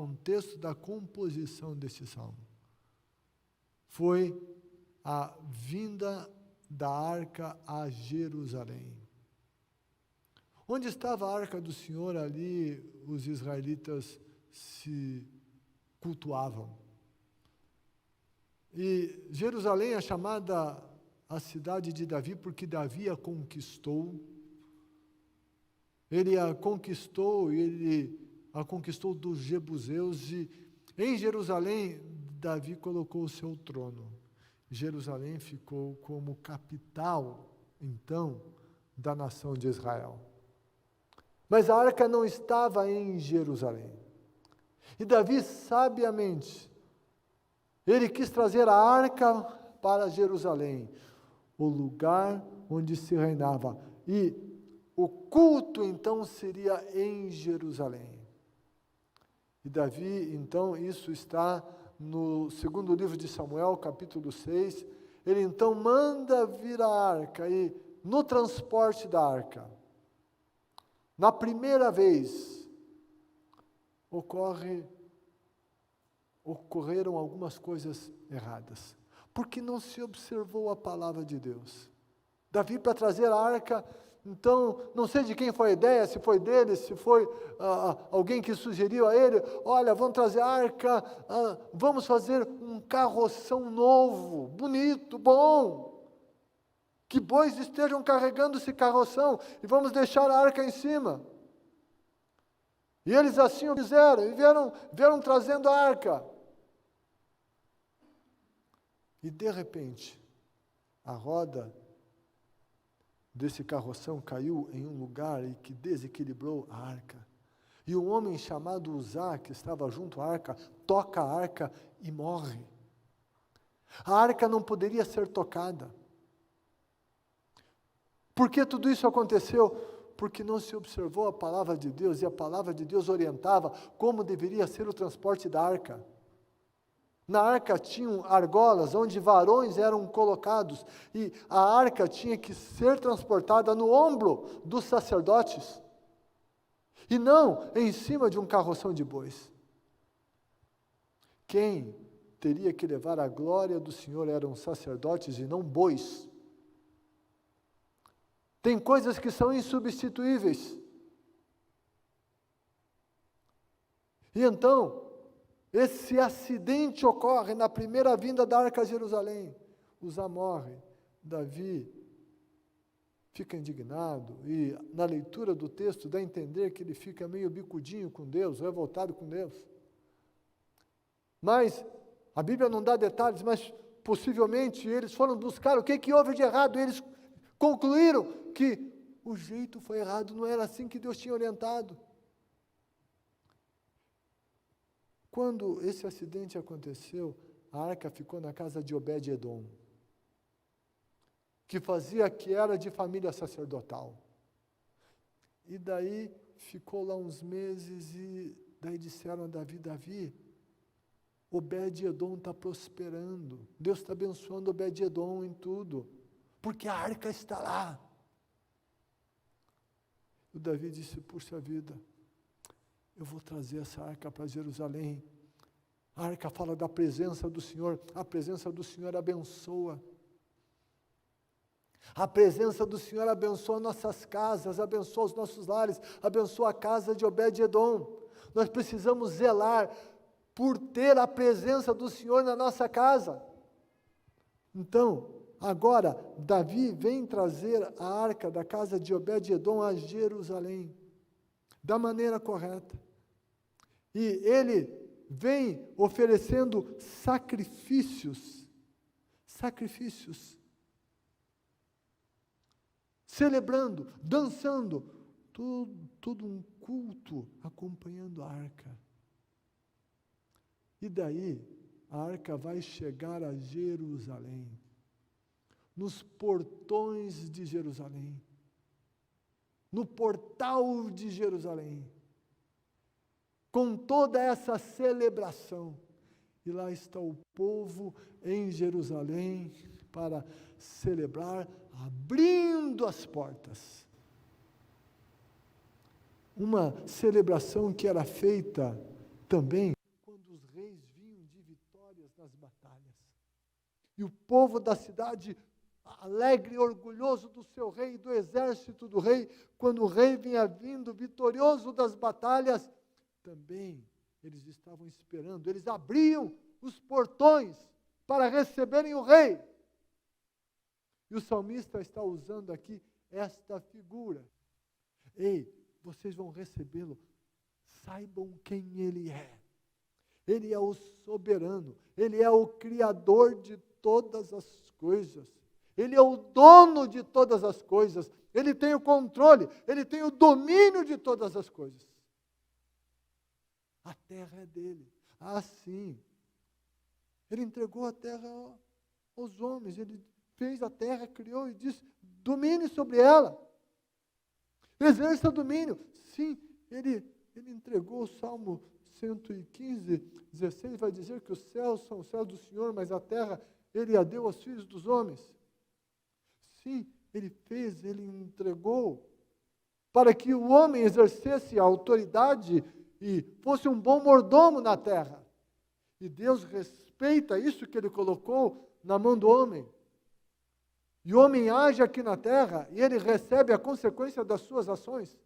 contexto da composição desse salmo, foi a vinda da arca a Jerusalém. Onde estava a arca do Senhor, ali os israelitas se cultuavam. E Jerusalém é chamada a cidade de Davi porque Davi a conquistou. Ele a conquistou dos jebuseus, e em Jerusalém Davi colocou o seu trono. Jerusalém ficou como capital, então, da nação de Israel. Mas a arca não estava em Jerusalém. E Davi, sabiamente, ele quis trazer a arca para Jerusalém, o lugar onde se reinava. E o culto, então, seria em Jerusalém. E Davi, então, isso está no segundo livro de Samuel, capítulo 6, ele então manda vir a arca, e no transporte da arca, na primeira vez, ocorreram algumas coisas erradas, porque não se observou a palavra de Deus. Davi, para trazer a arca, então, não sei de quem foi a ideia, se foi dele, se foi alguém que sugeriu a ele, olha, vamos trazer a arca, vamos fazer um carroção novo, bonito, bom, que bois estejam carregando esse carroção, e vamos deixar a arca em cima. E eles assim o fizeram, e vieram trazendo a arca. E de repente, a roda desse carroção caiu em um lugar e que desequilibrou a arca. E um homem chamado Uzá, que estava junto à arca, toca a arca e morre. A arca não poderia ser tocada. Por que tudo isso aconteceu? Porque não se observou a palavra de Deus, e a palavra de Deus orientava como deveria ser o transporte da arca. Na arca tinham argolas onde varões eram colocados, e a arca tinha que ser transportada no ombro dos sacerdotes, e não em cima de um carroção de bois. Quem teria que levar a glória do Senhor eram sacerdotes e não bois. Tem coisas que são insubstituíveis. E então, esse acidente ocorre na primeira vinda da arca a Jerusalém. Uzá morre, Davi fica indignado, e na leitura do texto dá a entender que ele fica meio bicudinho com Deus, revoltado com Deus. Mas, a Bíblia não dá detalhes, mas possivelmente eles foram buscar o que houve de errado, eles concluíram que o jeito foi errado, não era assim que Deus tinha orientado. Quando esse acidente aconteceu, a arca ficou na casa de Obed-edom, que era de família sacerdotal. E daí ficou lá uns meses, e daí disseram a Davi, Obed-edom está prosperando, Deus está abençoando Obed-edom em tudo, porque a arca está lá. O Davi disse, puxa vida, eu vou trazer essa arca para Jerusalém. A arca fala da presença do Senhor, a presença do Senhor abençoa. A presença do Senhor abençoa nossas casas, abençoa os nossos lares, abençoa a casa de Obed-edom. Nós precisamos zelar por ter a presença do Senhor na nossa casa. Então, agora, Davi vem trazer a arca da casa de Obed-edom a Jerusalém, da maneira correta. E ele vem oferecendo sacrifícios, celebrando, dançando, tudo um culto acompanhando a arca. E daí, a arca vai chegar a Jerusalém, nos portões de Jerusalém, no portal de Jerusalém, com toda essa celebração. E lá está o povo em Jerusalém para celebrar, abrindo as portas. Uma celebração que era feita também nas batalhas. E o povo da cidade, alegre e orgulhoso do seu rei, do exército do rei, quando o rei vinha vindo vitorioso das batalhas, também eles estavam esperando, eles abriam os portões para receberem o rei. E o salmista está usando aqui esta figura. Ei, vocês vão recebê-lo, saibam quem ele é. Ele é o soberano, ele é o criador de todas as coisas. Ele é o dono de todas as coisas, ele tem o controle, ele tem o domínio de todas as coisas. A terra é dele. Assim, ele entregou a terra aos homens, ele fez a terra, criou e disse, domine sobre ela. Exerça domínio. Sim, ele entregou o Salmo 115, 16, vai dizer que os céus são os céus do Senhor, mas a terra ele a deu aos filhos dos homens. Sim, ele fez, ele entregou, para que o homem exercesse a autoridade e fosse um bom mordomo na terra. E Deus respeita isso que ele colocou na mão do homem. E o homem age aqui na terra e ele recebe a consequência das suas ações.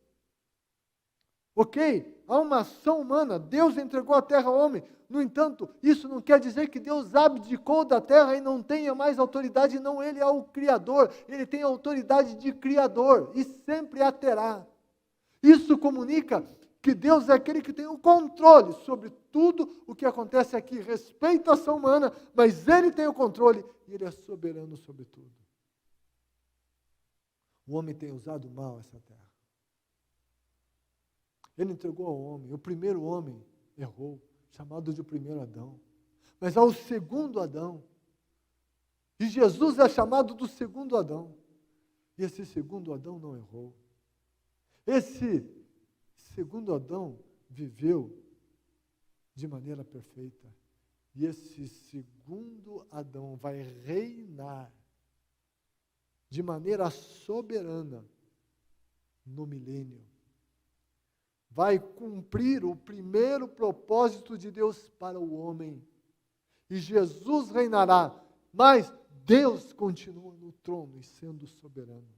Ok, há uma ação humana, Deus entregou a terra ao homem. No entanto, isso não quer dizer que Deus abdicou da terra e não tenha mais autoridade. Não, ele é o Criador, ele tem a autoridade de Criador e sempre a terá. Isso comunica que Deus é aquele que tem o controle sobre tudo o que acontece aqui. Respeita a ação humana, mas ele tem o controle e ele é soberano sobre tudo. O homem tem usado mal essa terra. Ele entregou ao homem, o primeiro homem errou, chamado de o primeiro Adão. Mas há o segundo Adão. E Jesus é chamado do segundo Adão. E esse segundo Adão não errou. Esse segundo Adão viveu de maneira perfeita. E esse segundo Adão vai reinar de maneira soberana no milênio. Vai cumprir o primeiro propósito de Deus para o homem. E Jesus reinará, mas Deus continua no trono e sendo soberano.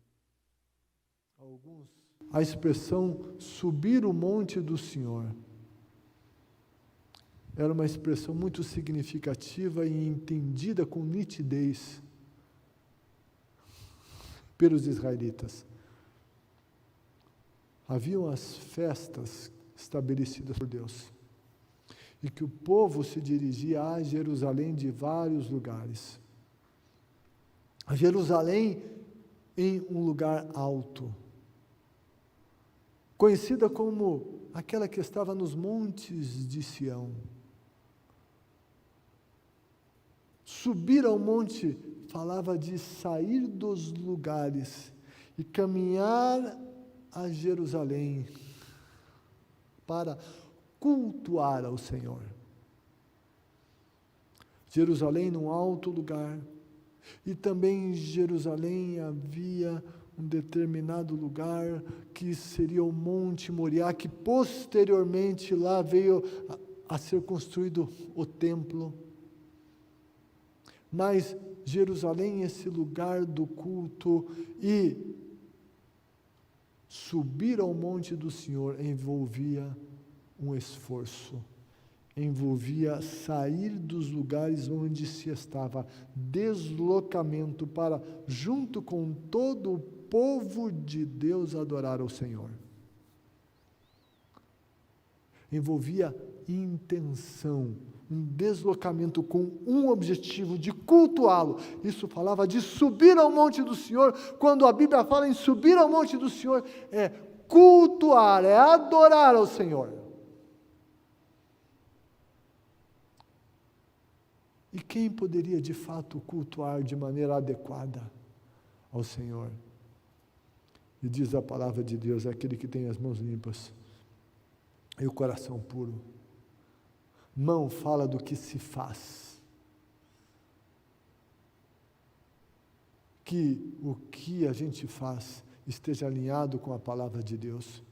A expressão subir o monte do Senhor era uma expressão muito significativa e entendida com nitidez pelos israelitas. Haviam as festas estabelecidas por Deus, e que o povo se dirigia a Jerusalém de vários lugares. A Jerusalém em um lugar alto, conhecida como aquela que estava nos montes de Sião. Subir ao monte falava de sair dos lugares e caminhar a Jerusalém para cultuar ao Senhor. Jerusalém num alto lugar, e também em Jerusalém havia um determinado lugar que seria o Monte Moriá, que posteriormente lá veio a ser construído o templo. Mas Jerusalém, esse lugar do culto, e subir ao monte do Senhor envolvia um esforço, envolvia sair dos lugares onde se estava, deslocamento para, junto com todo o povo de Deus, adorar ao Senhor. Envolvia intenção, um deslocamento com um objetivo de cultuá-lo. Isso falava de subir ao monte do Senhor. Quando a Bíblia fala em subir ao monte do Senhor, é cultuar, é adorar ao Senhor. E quem poderia de fato cultuar de maneira adequada ao Senhor? E diz a palavra de Deus, é aquele que tem as mãos limpas e o coração puro. Mão fala do que se faz. Que o que a gente faz esteja alinhado com a palavra de Deus.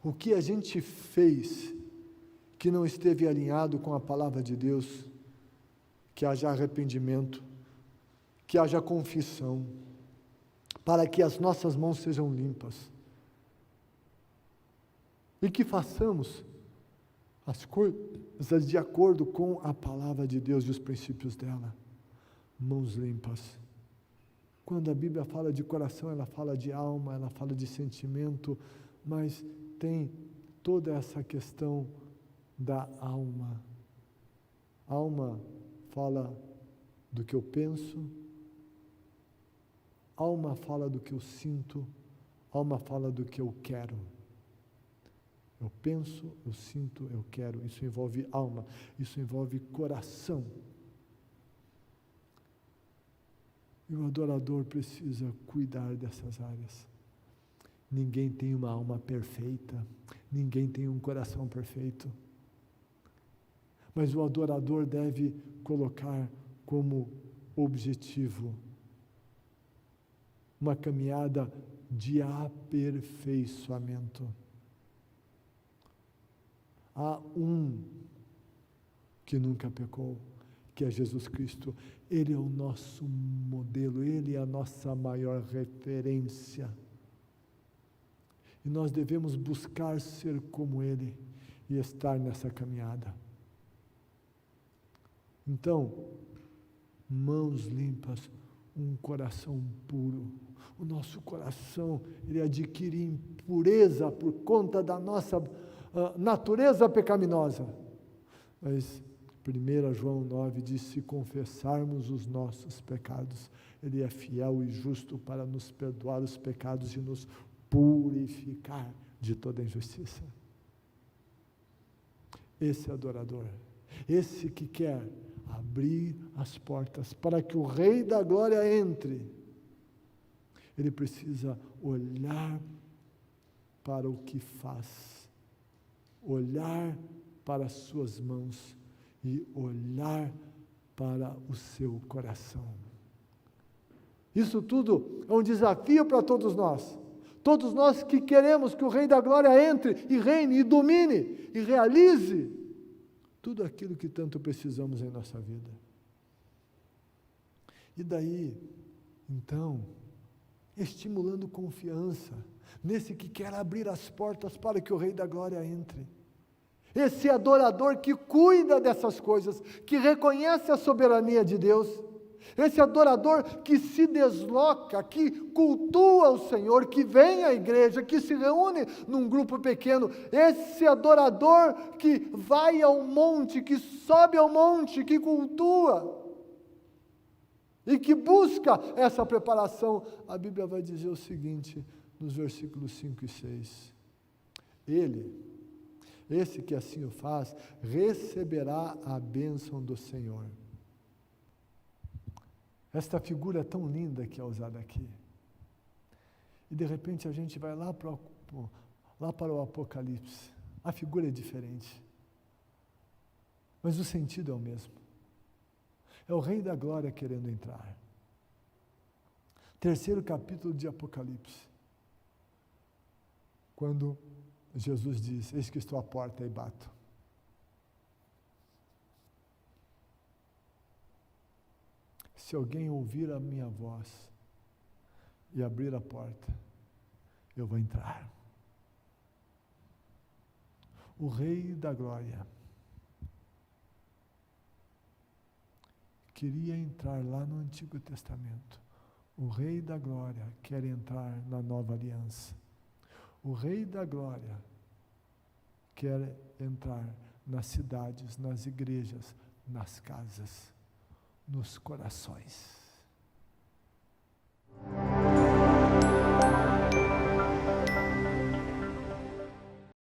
O que a gente fez que não esteve alinhado com a palavra de Deus, que haja arrependimento, que haja confissão, para que as nossas mãos sejam limpas. E que façamos as coisas de acordo com a palavra de Deus e os princípios dela. Mãos limpas. Quando a Bíblia fala de coração, ela fala de alma, ela fala de sentimento, mas tem toda essa questão da alma. Alma fala do que eu penso, alma fala do que eu sinto, alma fala do que eu quero. Eu penso, eu sinto, eu quero. Isso envolve alma, isso envolve coração. E o adorador precisa cuidar dessas áreas. Ninguém tem uma alma perfeita, ninguém tem um coração perfeito. Mas o adorador deve colocar como objetivo uma caminhada de aperfeiçoamento. Há um que nunca pecou, que é Jesus Cristo. Ele é o nosso modelo, Ele é a nossa maior referência. E nós devemos buscar ser como Ele e estar nessa caminhada. Então, mãos limpas, um coração puro. O nosso coração, ele adquire impureza por conta da nossa natureza pecaminosa. Mas 1 João 9 diz: se confessarmos os nossos pecados, Ele é fiel e justo para nos perdoar os pecados e nos purificar de toda injustiça. Esse adorador, esse que quer abrir as portas para que o Rei da Glória entre, ele precisa olhar para o que faz, olhar para as suas mãos e olhar para o seu coração. Isso tudo é um desafio para todos nós que queremos que o Rei da Glória entre e reine e domine e realize tudo aquilo que tanto precisamos em nossa vida. E daí, então, estimulando confiança nesse que quer abrir as portas para que o Rei da Glória entre. Esse adorador que cuida dessas coisas, que reconhece a soberania de Deus. Esse adorador que se desloca, que cultua o Senhor, que vem à igreja, que se reúne num grupo pequeno. Esse adorador que vai ao monte, que sobe ao monte, que cultua e que busca essa preparação. A Bíblia vai dizer o seguinte, nos versículos 5 e 6. Esse que assim o faz, receberá a bênção do Senhor. Esta figura é tão linda que é usada aqui. E de repente a gente vai lá para o Apocalipse. A figura é diferente. Mas o sentido é o mesmo. É o Rei da Glória querendo entrar. 3º capítulo de Apocalipse. Quando Jesus diz: eis que estou à porta e bato. Se alguém ouvir a minha voz e abrir a porta, eu vou entrar. O Rei da Glória queria entrar lá no Antigo Testamento. O Rei da Glória quer entrar na Nova Aliança. O Rei da Glória quer entrar nas cidades, nas igrejas, nas casas, nos corações.